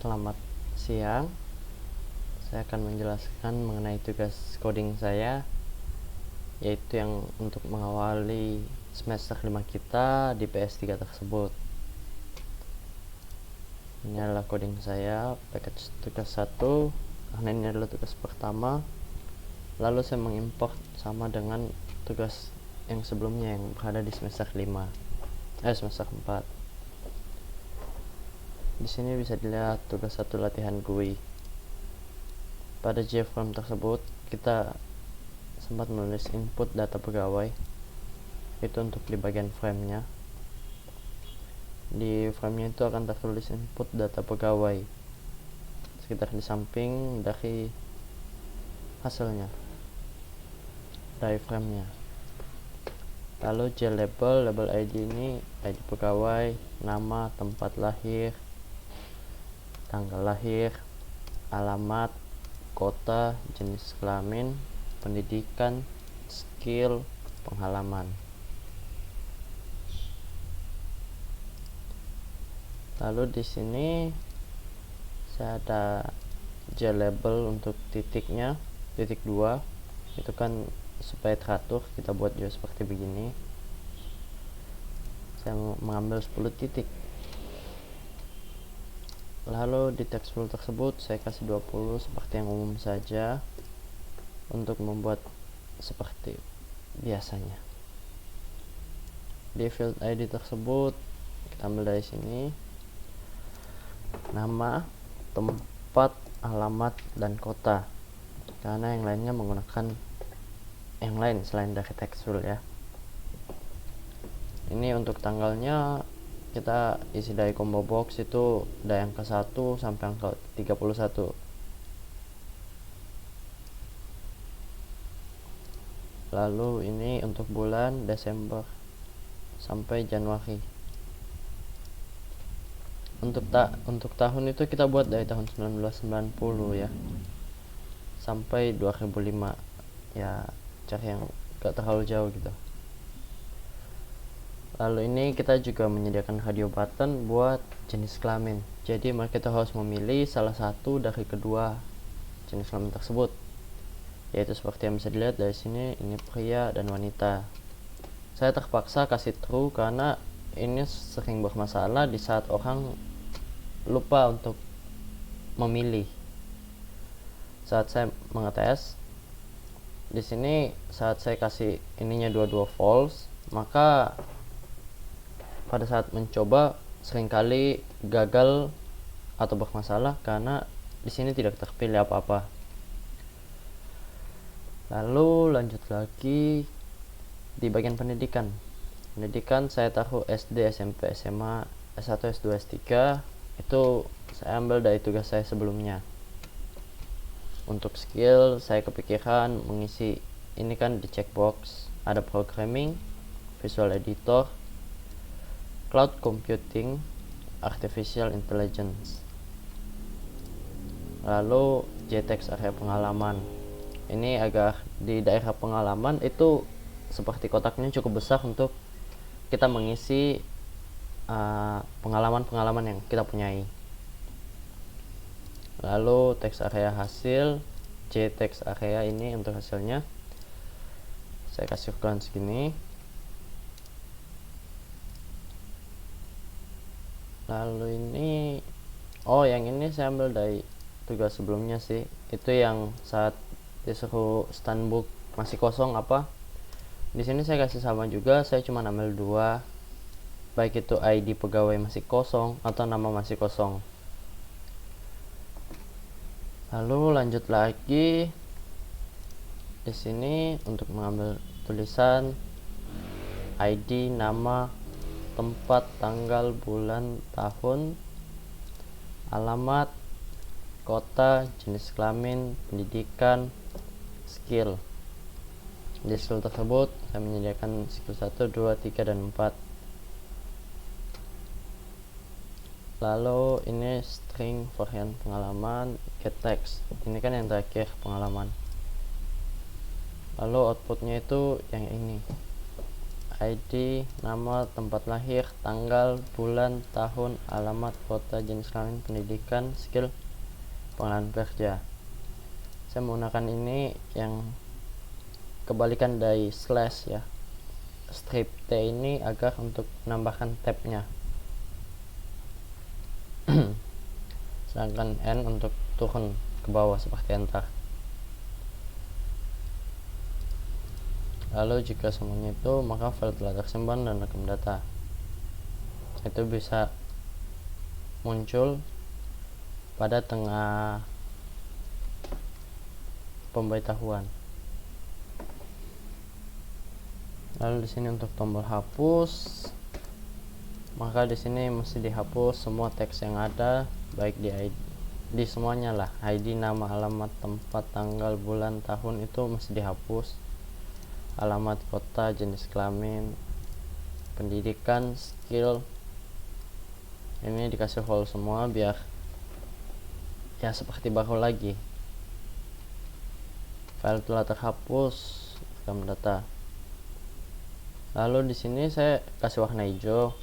Selamat siang. Saya akan menjelaskan mengenai tugas coding saya, yaitu yang untuk mengawali semester 5 kita di PS3 tersebut. Ini adalah coding saya, package tugas 1, karena ini adalah tugas pertama. Lalu saya mengimport sama dengan tugas yang sebelumnya yang berada di semester 4. Di sini bisa dilihat tugas 1 latihan GUI. Pada JFrame tersebut kita sempat menulis input data pegawai, itu untuk di bagian framenya. Di framenya itu akan tertulis input data pegawai sekitar di samping dari hasilnya, dari framenya. Lalu JLabel, label ID ini ID pegawai, nama, tempat lahir, tanggal lahir, alamat, kota, jenis kelamin, pendidikan, skill, penghalaman. Lalu di sini saya ada JLabel untuk titiknya, titik 2. Itu kan supaya teratur, kita buat juga seperti begini. Saya mengambil 10 titik. Lalu di text field tersebut saya kasih 20 seperti yang umum saja, untuk membuat seperti biasanya. Di field ID tersebut kita ambil dari sini nama, tempat, alamat, dan kota, karena yang lainnya menggunakan yang lain selain dari text field ya. Ini untuk tanggalnya kita isi dari combo box, itu dari angka 1 sampai angka 31. Lalu ini untuk bulan Desember sampai Januari. Untuk tahun itu kita buat dari tahun 1990 ya sampai 2005 ya, cari yang gak terlalu jauh gitu. Lalu ini kita juga menyediakan radio button buat jenis kelamin, jadi kita harus memilih salah satu dari kedua jenis kelamin tersebut, yaitu seperti yang bisa dilihat dari sini, ini pria dan wanita. Saya terpaksa kasih true karena ini sering bermasalah di saat orang lupa untuk memilih. Saat saya mengetes di sini, saat saya kasih ininya dua-dua false, maka pada saat mencoba seringkali gagal atau bermasalah karena di sini tidak terpilih apa-apa. Lalu lanjut lagi di bagian pendidikan. Pendidikan saya taruh SD, SMP, SMA, S1, S2, S3. Itu saya ambil dari tugas saya sebelumnya. Untuk skill saya kepikiran mengisi ini kan di checkbox, ada programming, visual editor, cloud computing, artificial intelligence. Lalu JText area pengalaman. Ini agak di daerah pengalaman itu seperti kotaknya cukup besar untuk kita mengisi pengalaman-pengalaman yang kita punyai. Lalu teks area hasil, JText area ini untuk hasilnya saya kasih ukuran segini. Lalu ini yang ini saya ambil dari tugas sebelumnya sih, itu yang saat disuruh standbook masih kosong apa. Di sini saya kasih sama juga, saya cuma ambil 2, baik itu ID pegawai masih kosong atau nama masih kosong. Lalu lanjut lagi di sini untuk mengambil tulisan ID, nama, tempat, tanggal, bulan, tahun, alamat, kota, jenis kelamin, pendidikan, skill. Di skill tersebut saya menyediakan skill 1, 2, 3, dan 4. Lalu ini string varian pengalaman, get text. Ini kan yang terakhir pengalaman. Lalu outputnya itu yang ini, ID, nama, tempat lahir, tanggal, bulan, tahun, alamat, kota, jenis kelamin, pendidikan, skill, pengalaman kerja. Saya menggunakan ini yang kebalikan dari slash ya. Strip T ini agar untuk menambahkan tabnya. Sedangkan N untuk turun ke bawah seperti enter. Lalu jika semuanya itu, maka file telah tersimpan dan rekam data. Itu bisa muncul pada tengah pemberitahuan. Lalu di sini untuk tombol hapus, maka di sini mesti dihapus semua teks yang ada, baik di semuanya lah, ID, nama, alamat, tempat, tanggal, bulan, tahun, itu mesti dihapus. Alamat, kota, jenis kelamin, pendidikan, skill, ini dikasih whole semua biar ya seperti baru lagi. File telah terhapus, rekam data. Lalu di sini saya kasih warna hijau.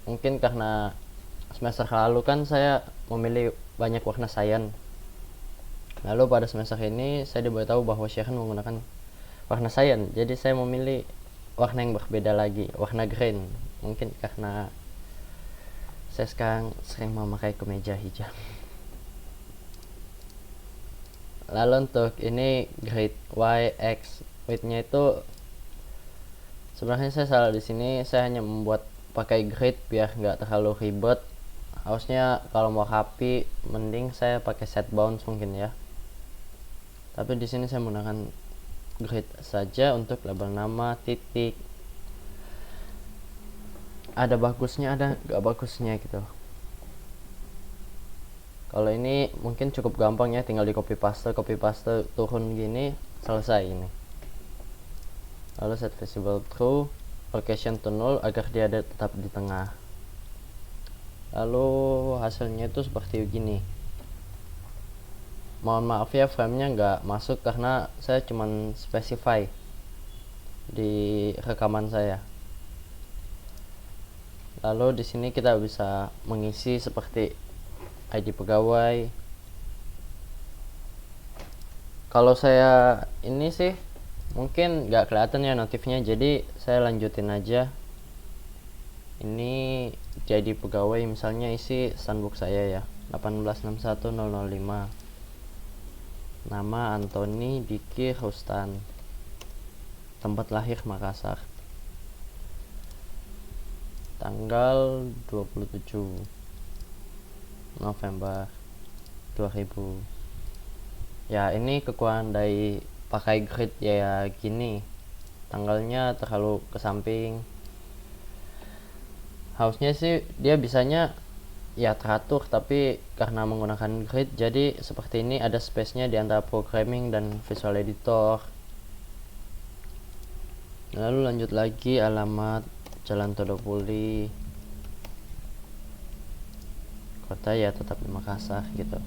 Mungkin karena semester lalu kan saya memilih banyak warna cyan. Lalu pada semester ini saya diberitahu bahwa Sharon menggunakan warna cyan, jadi saya memilih warna yang berbeda lagi, warna green. Mungkin karena saya sekarang sering memakai kemeja hijau. Lalu untuk ini grade Y, X, width-nya itu sebenarnya saya salah di sini. Saya hanya membuat pakai grid biar nggak terlalu ribet. Harusnya kalau mau rapi, mending saya pakai set bounds mungkin ya. Tapi di sini saya menggunakan grid saja untuk label nama, titik. Ada bagusnya, ada nggak bagusnya gitu. Kalau ini mungkin cukup gampang ya, tinggal di copy paste turun gini, selesai ini. Lalu set visible true, location to null agar dia ada tetap di tengah. Lalu hasilnya itu seperti begini. Mohon maaf ya, framenya nggak masuk karena saya cuman specify di rekaman saya. Lalu di sini kita bisa mengisi seperti ID pegawai. Kalau saya ini sih mungkin nggak kelihatan ya notifnya, jadi saya lanjutin aja. Ini jadi pegawai, misalnya isi standbook saya ya, 1861005. Nama Anthony Diki Rustan, tempat lahir Makassar, tanggal 27 November 2000. Ya ini kekurangan dari pakai grid ya gini, tanggalnya terlalu ke samping. Harusnya sih dia bisanya ya teratur, tapi karena menggunakan grid jadi seperti ini, ada space-nya di antara programming dan visual editor. Lalu lanjut lagi, alamat Jalan Todopuli, kota ya tetap di Makassar gitu.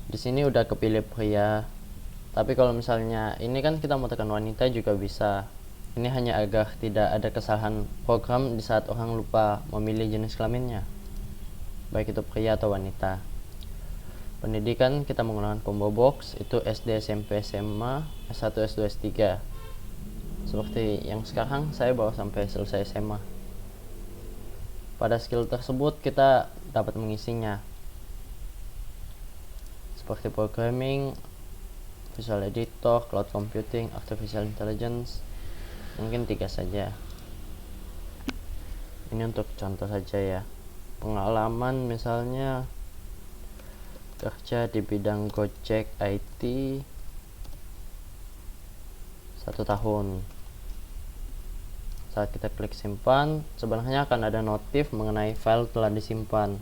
Di sini udah kepilih pria, tapi kalau misalnya ini kan kita mau tekan wanita juga bisa. Ini hanya agar tidak ada kesalahan program di saat orang lupa memilih jenis kelaminnya, baik itu pria atau wanita. Pendidikan kita menggunakan combo box, itu SD, SMP, SMA, S1, S2, S3. Seperti yang sekarang saya bawa sampai selesai SMA. Pada skill tersebut kita dapat mengisinya seperti programming, visual editor, cloud computing, artificial intelligence. Mungkin 3 saja. Ini untuk contoh saja ya. Pengalaman misalnya kerja di bidang Gojek IT 1 tahun. Saat kita klik simpan, sebenarnya akan ada notif mengenai file telah disimpan.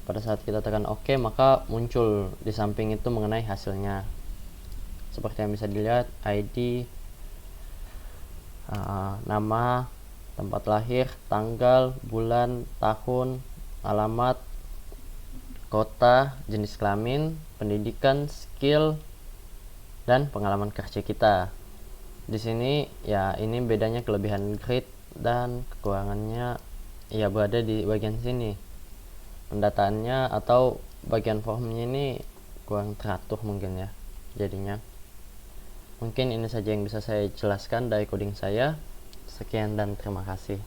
Pada saat kita tekan OK, maka muncul di samping itu mengenai hasilnya. Seperti yang bisa dilihat, ID, nama, tempat lahir, tanggal, bulan, tahun, alamat, kota, jenis kelamin, pendidikan, skill, dan pengalaman kerja kita. Di sini ya ini bedanya kelebihan grid dan kekurangannya ya berada di bagian sini. Pendataannya atau bagian formnya ini kurang teratur mungkin ya. Jadinya mungkin ini saja yang bisa saya jelaskan dari coding saya. Sekian dan terima kasih.